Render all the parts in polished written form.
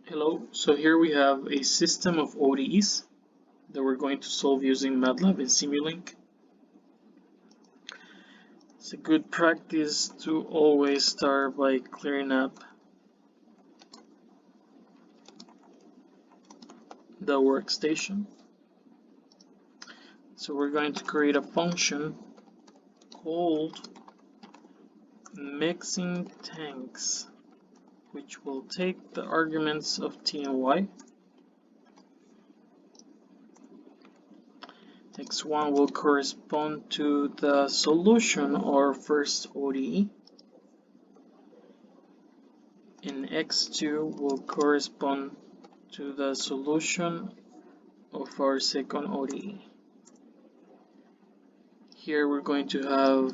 Hello, so here we have a system of ODEs that we're going to solve using MATLAB and Simulink. It's a good practice to always start by clearing up the workstation. So we're going to create a function called mixing tanks, which will take the arguments of t and y. X1 will correspond to the solution of our first ODE, and X2 will correspond to the solution of our second ODE. Here we're going to have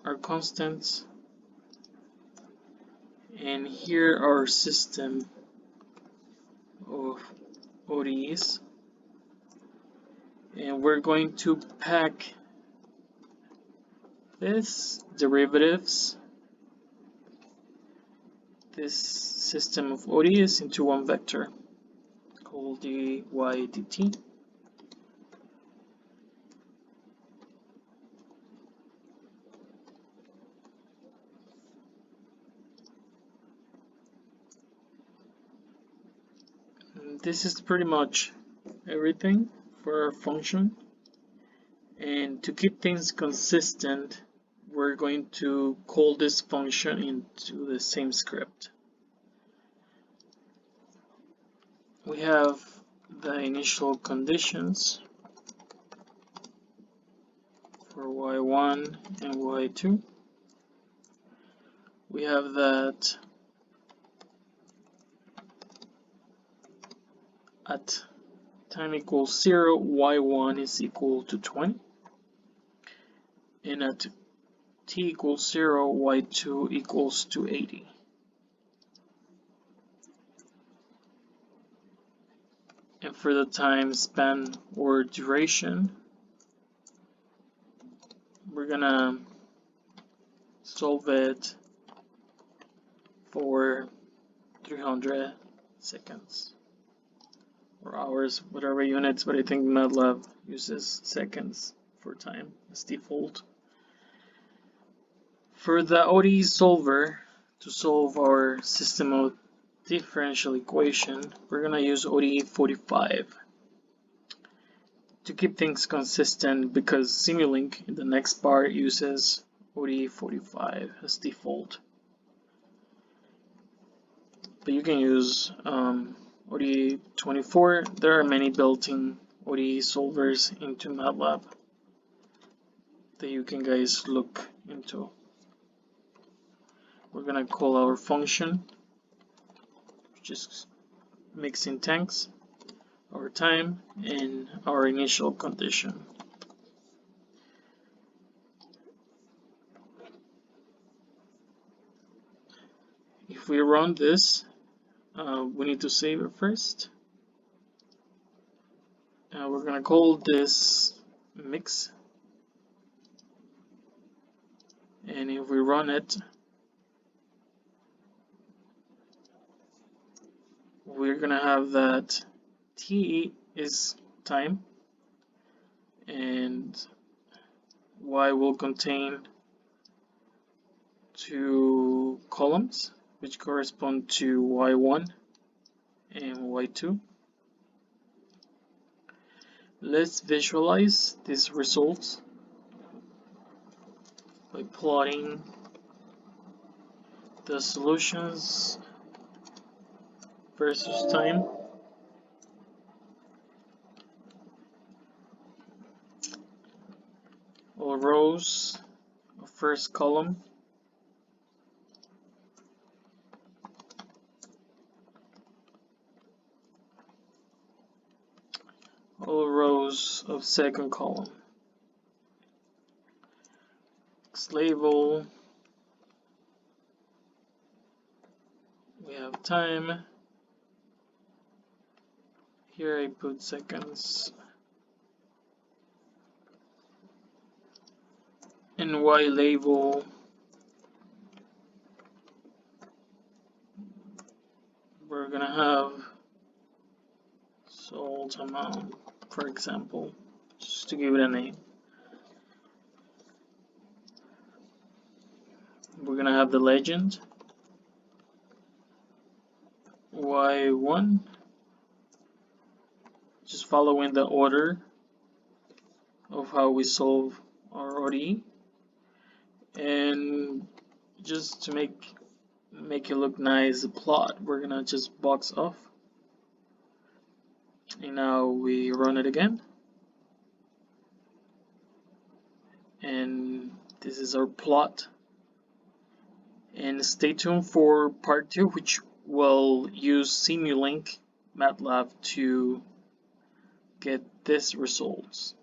our constants, and here our system of ODEs, and we're going to pack this derivatives, this system of ODEs, into one vector called dy dt. This is pretty much everything for our function, and to keep things consistent we're going to call this function into the same script. We have the initial conditions for y1 and y2. We have that at time equals 0, y1 is equal to 20, and at t equals 0, y2 equals to 80. And for the time span or duration, we're gonna solve it for 300 seconds or hours, whatever units, but I think MATLAB uses seconds for time as default. For the ODE solver, to solve our system of differential equation, we're gonna use ODE 45 to keep things consistent, because Simulink in the next part uses ODE 45 as default. But you can use ODE 24. There are many built-in ODE solvers into MATLAB that you can guys look into. We're gonna call our function, which is mixing tanks, our time, and our initial condition. If we run this, we need to save it first. We're gonna call this mix, and if we run it, we're gonna have that t is time and y will contain two columns which correspond to y1 and y2. Let's visualize these results by plotting the solutions versus time. All rows of first column, all rows of second column. X label, we have time. Here I put seconds, and y label, we're gonna have sold amount, for example, just to give it a name. We're gonna have the legend Y1, just following the order of how we solve our ODE, and just to make it look nice, the plot, we're gonna just box off, and now we run it again, and this is our plot. And stay tuned for part 2, which will use Simulink MATLAB to get these results.